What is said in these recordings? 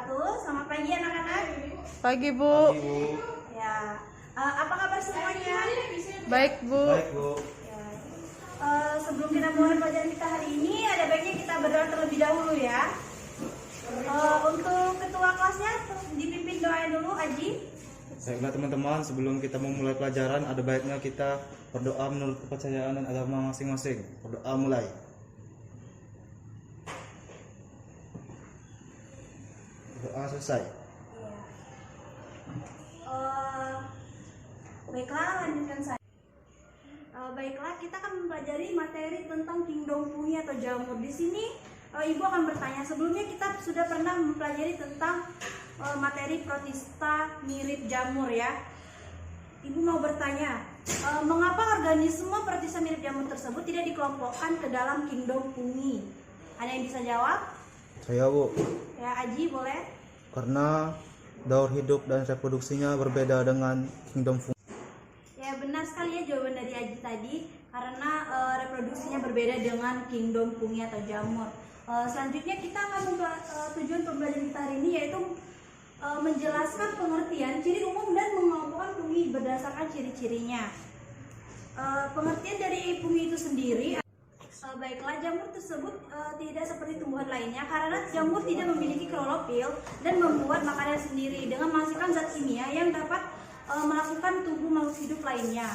wabarakatuh. Selamat pagi anak-anak. Pagi, Bu. Pagi, Bu. Ya, apa kabar semuanya? Baik, Bu. Baik, Bu. Ya. Sebelum kita mulai pelajaran kita hari ini, ada baiknya kita berdoa terlebih dahulu ya. Untuk ketua kelasnya dipimpin doa dulu, Aji. Baiklah teman-teman, sebelum kita memulai pelajaran, ada baiknya kita berdoa menurut kepercayaan dan agama masing-masing. Berdoa mulai. Doa selesai. Baiklah, lanjutkan saya. Baiklah, kita akan mempelajari materi tentang kingdom fungi atau jamur. Di sini Ibu akan bertanya, sebelumnya kita sudah pernah mempelajari tentang materi protista mirip jamur ya. Ibu mau bertanya, mengapa organisme protista mirip jamur tersebut tidak dikelompokkan ke dalam kingdom fungi? Ada yang bisa jawab? Saya, Bu. Ya, Aji boleh. Karena daur hidup dan reproduksinya berbeda dengan kingdom fungi. Ya, benar sekali ya jawaban dari Aji tadi, karena reproduksinya berbeda dengan kingdom fungi atau jamur. Selanjutnya kita akan tujuan pembelajaran kita hari ini yaitu menjelaskan pengertian, ciri umum dan mengelompokkan fungi berdasarkan ciri-cirinya. Pengertian dari fungi itu sendiri, baiklah, jamur tersebut tidak seperti tumbuhan lainnya karena jamur tidak memiliki klorofil dan membuat makanan sendiri dengan menghasilkan zat kimia yang dapat melakukan tubuh makhluk hidup lainnya.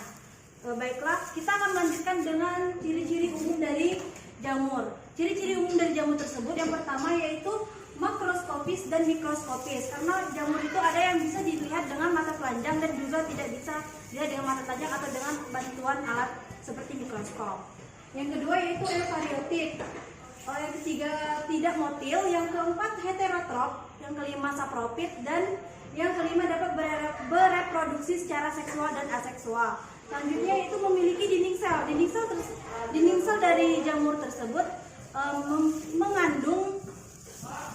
Baiklah, kita akan melanjutkan dengan ciri-ciri umum dari jamur. Ciri-ciri umum dari jamur tersebut yang pertama yaitu makroskopis dan mikroskopis. Karena jamur itu ada yang bisa dilihat dengan mata telanjang dan juga tidak bisa dilihat dengan mata telanjang atau dengan bantuan alat seperti mikroskop. Yang kedua yaitu eukariotik. Yang ketiga tidak motil. Yang keempat heterotrof. Yang kelima sapropit. Dan yang kelima dapat bereproduksi secara seksual dan aseksual. Selanjutnya itu memiliki dinding sel. Dinding sel dari jamur tersebut mengandung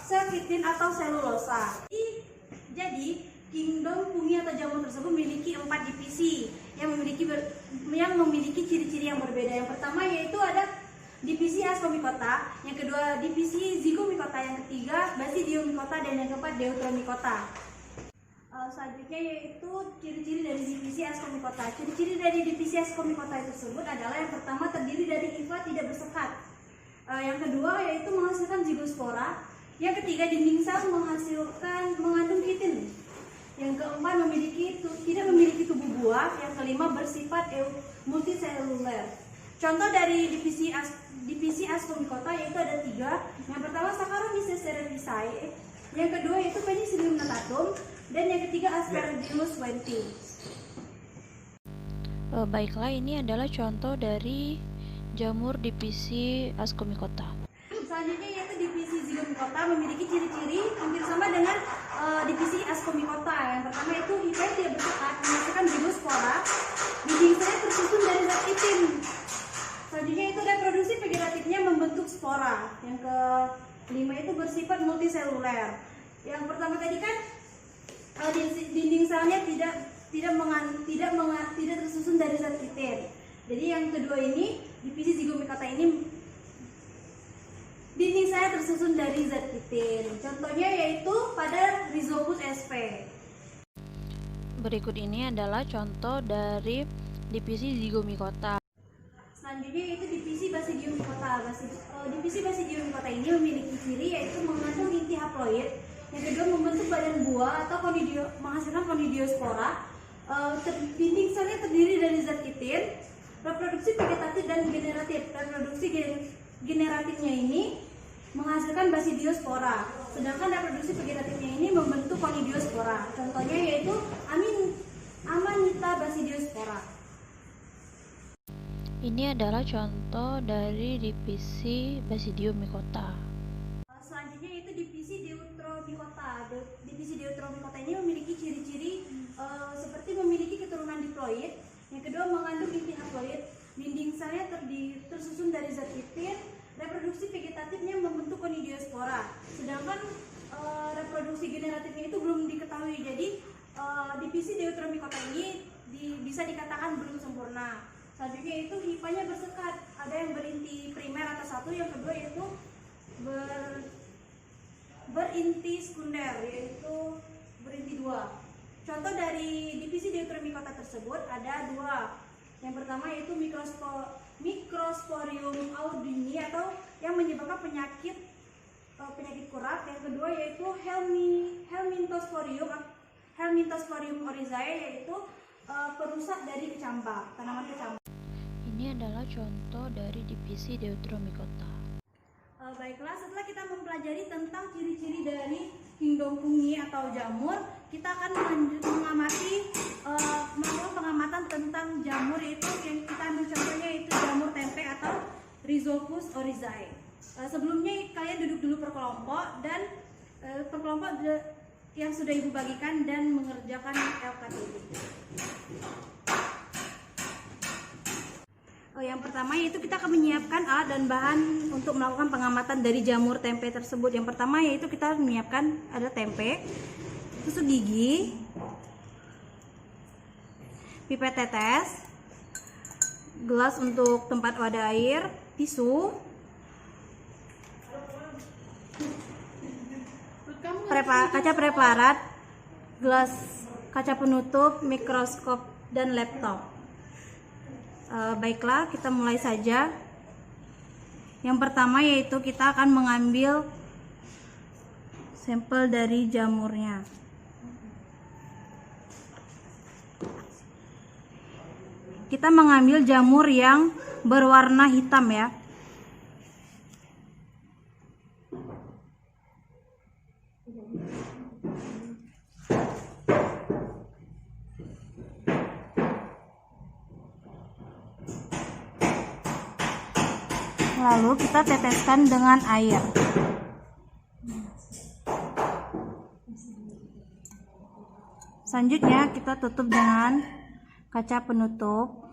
sel kitin atau selulosa. Jadi kingdom fungi atau jamur tersebut memiliki 4 divisi yang memiliki ciri-ciri yang berbeda. Yang pertama yaitu ada divisi Ascomycota, yang kedua divisi Zygomycota, yang ketiga Basidiomycota, dan yang keempat Deuteromycota. Selanjutnya yaitu ciri-ciri dari divisi Ascomycota. Ciri-ciri dari divisi Ascomycota tersebut adalah yang pertama terdiri dari hifa tidak bersekat. Yang kedua yaitu menghasilkan zigospora. Yang ketiga dinding sel mengandung kitin. Yang keempat tidak memiliki tubuh buah. Yang kelima bersifat multiseluler. Contoh dari divisi Ascomycota yaitu ada 3. Yang pertama Saccharomyces cerevisiae. Yang kedua yaitu Penicillium notatum. Dan yang ketiga Aspergillus wenti. Baiklah, ini adalah contoh dari jamur divisi Ascomycota. Selanjutnya yaitu divisi Zygomycota memiliki ciri-ciri hampir sama dengan divisi Ascomycota. Yang pertama itu hifa tidak bersekat, menghasilkan zigospora. Dinding selnya tersusun dari zat kitin. Selanjutnya itu reproduksi vegetatifnya membentuk spora. Yang kelima itu bersifat multiseluler. Yang pertama tadi kan dinding selnya tidak tersusun dari zat kitin. Jadi yang kedua ini divisi Zygomycota ini dinding selnya tersusun dari zat kitin. Contohnya yaitu pada Rhizopus sp. Berikut ini adalah contoh dari divisi Zygomycota. Selanjutnya yaitu divisi Basidiomycota. Divisi Basidiomycota ini memiliki ciri yaitu mengandung inti haploid. Yang kedua membentuk badan buah atau menghasilkan conidiospora. Dinding selnya terdiri dari zat kitin. Reproduksi vegetatif dan generatif. Reproduksi generatifnya ini menghasilkan basidiospora. Sedangkan reproduksi vegetatifnya ini membentuk conidiospora. Contohnya yaitu Amanita basidiospora. Ini adalah contoh dari divisi Basidiomycota. Selanjutnya yaitu divisi Deuteromycota. Divisi Deuteromycota ini memiliki ciri-ciri seperti memiliki keturunan diploid. Yang kedua mengandung inti haploid. Dinding selnya tersusun dari zat kitin. Reproduksi vegetatifnya membentuk conidiospora. Sedangkan reproduksi generatifnya itu belum diketahui. Jadi divisi Deuteromycota ini bisa dikatakan belum sempurna. Selanjutnya itu hifanya bersekat. Ada yang berinti primer atas 1, yang kedua yaitu berinti sekunder, yaitu berinti dua. Contoh dari divisi Deuteromycota tersebut ada dua. Yang pertama yaitu Microsporium audini atau yang menyebabkan penyakit kurat. Yang kedua yaitu Helminthosporium oryzae, yaitu perusak dari kecambah, tanaman kecambah. Ini adalah contoh dari divisi Deuteromycota. Baiklah, setelah kita mempelajari tentang ciri-ciri dari kingdom fungi atau jamur, kita akan melakukan pengamatan tentang jamur, yaitu yang kita ambil contohnya yaitu jamur tempe atau Rhizopus oryzae. Sebelumnya kalian duduk dulu per kelompok dan per kelompok yang sudah ibu bagikan dan mengerjakan LKTB. Yang pertama yaitu kita akan menyiapkan alat dan bahan untuk melakukan pengamatan dari jamur tempe tersebut. Yang pertama yaitu kita menyiapkan ada tempe, tusuk gigi, pipet tetes, gelas untuk tempat wadah air, tisu, kaca preparat, gelas kaca penutup, mikroskop, dan laptop. Baiklah, kita mulai saja. Yang pertama yaitu kita akan mengambil sampel dari jamurnya. Kita mengambil jamur yang berwarna hitam ya. Lalu kita teteskan dengan air. Selanjutnya kita tutup dengan kaca penutup.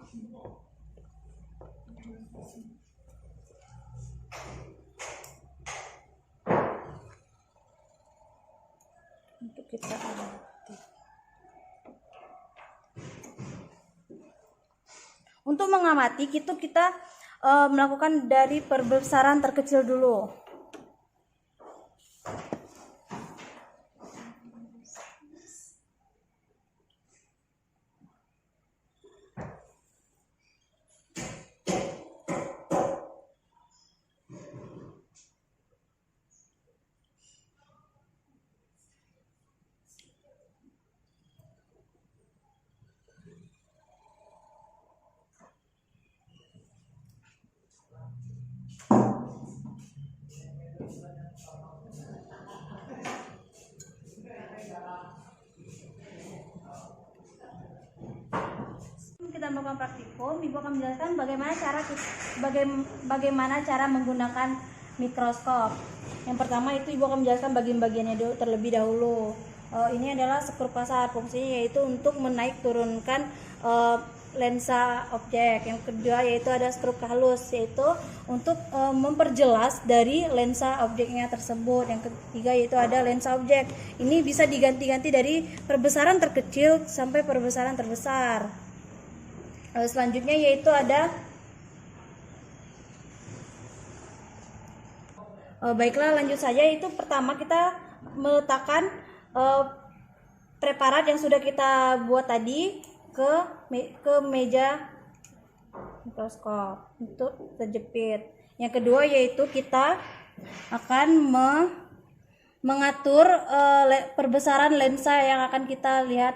Untuk kita amati. Untuk mengamati kita melakukan dari perbesaran terkecil dulu. Kita melakukan praktikum, Ibu akan menjelaskan bagaimana cara menggunakan mikroskop. Yang pertama itu Ibu akan menjelaskan bagian-bagiannya terlebih dahulu. Ini adalah skrup kasar, fungsinya yaitu untuk menaik turunkan lensa objek. Yang kedua yaitu ada skrup halus, yaitu untuk memperjelas dari lensa objeknya tersebut. Yang ketiga yaitu ada lensa objek. Ini bisa diganti-ganti dari perbesaran terkecil sampai perbesaran terbesar. Selanjutnya yaitu ada baiklah, lanjut saja. Itu pertama kita meletakkan preparat yang sudah kita buat tadi ke meja mikroskop untuk terjepit. Yang kedua yaitu kita akan mengatur perbesaran lensa yang akan kita lihat,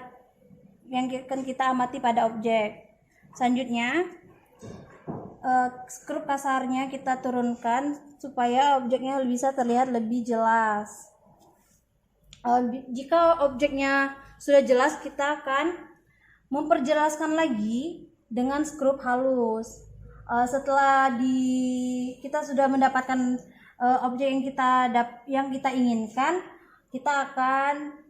yang akan kita amati pada objek. Selanjutnya skrup kasarnya kita turunkan supaya objeknya bisa terlihat lebih jelas. Jika objeknya sudah jelas, kita akan memperjelaskan lagi dengan skrup halus. Setelah kita sudah mendapatkan objek yang kita inginkan, kita akan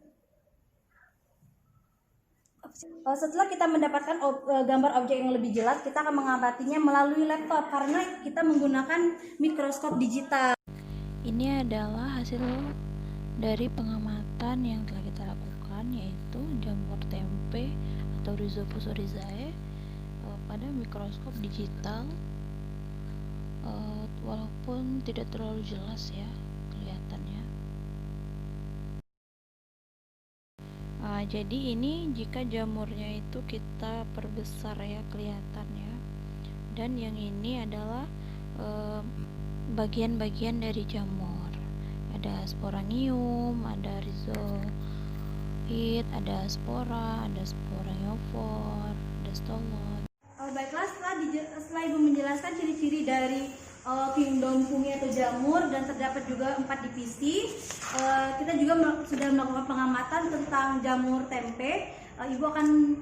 setelah kita mendapatkan gambar objek yang lebih jelas, kita akan mengamatinya melalui laptop karena kita menggunakan mikroskop digital. Ini adalah hasil dari pengamatan yang telah kita lakukan, yaitu jamur tempe atau Rhizopus oryzae pada mikroskop digital. Walaupun tidak terlalu jelas ya kelihatannya, jadi ini jika jamurnya itu kita perbesar ya, kelihatan ya. Dan yang ini adalah bagian-bagian dari jamur. Ada sporanium, ada rhizoid, ada spora iofor, ada stolon. Baiklah, setelah Ibu menjelaskan ciri-ciri dari kingdom fungi atau jamur dan terdapat juga 4 divisi, kita juga sudah melakukan pengamatan tentang jamur tempe. Ibu akan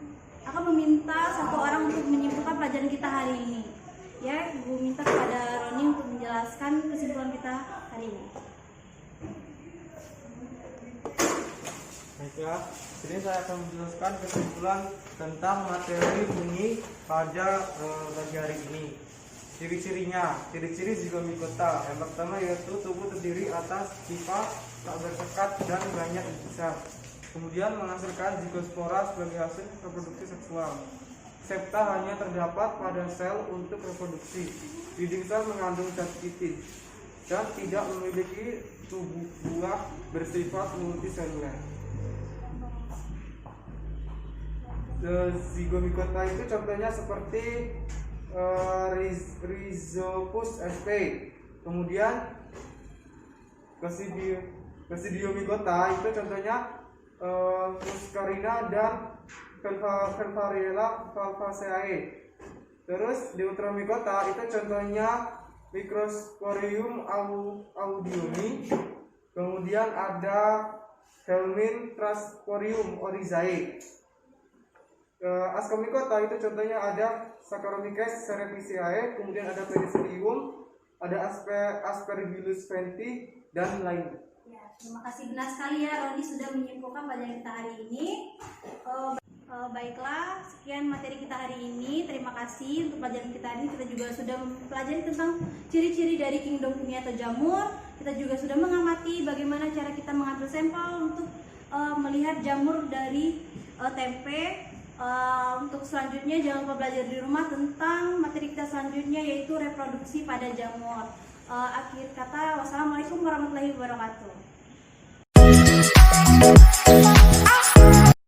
meminta satu orang untuk menyimpulkan pelajaran kita hari ini. Ya, Ibu minta kepada Roni untuk menjelaskan kesimpulan kita hari ini. Baiklah, sini saya akan menjelaskan kesimpulan tentang materi fungi pada pagi hari ini. Ciri-ciri zigomicota. Yang pertama yaitu tubuh terdiri atas pipa tak bersekat dan banyak besar. Kemudian menghasilkan zigospora sebagai hasil reproduksi seksual. Septa hanya terdapat pada sel untuk reproduksi. Dinding sel mengandung zat kitin dan tidak memiliki tubuh buah bersifat multiseluler. Zigomicota itu contohnya seperti Rhizopus sp. Kemudian Coccidiomycota itu contohnya Muscarina dan Velvarella valvaceae. Terus Deuteromycota itu contohnya Microsporium audiumi. Kemudian ada Helmin Trasporium oryzae. Ascomycota itu contohnya ada Saccharomyces cerevisiae, kemudian ada Penicillium, ada Aspergillus venti dan lainnya. Ya, terima kasih benar sekali ya Roni sudah menyimpulkan pelajaran kita hari ini. Baiklah, sekian materi kita hari ini. Terima kasih untuk pelajaran kita hari ini. Kita juga sudah mempelajari tentang ciri-ciri dari kingdom fungi atau jamur. Kita juga sudah mengamati bagaimana cara kita mengambil sampel untuk melihat jamur dari tempe. Untuk selanjutnya jangan lupa belajar di rumah tentang materi kita selanjutnya, yaitu reproduksi pada jamur. Akhir kata, wassalamualaikum warahmatullahi wabarakatuh.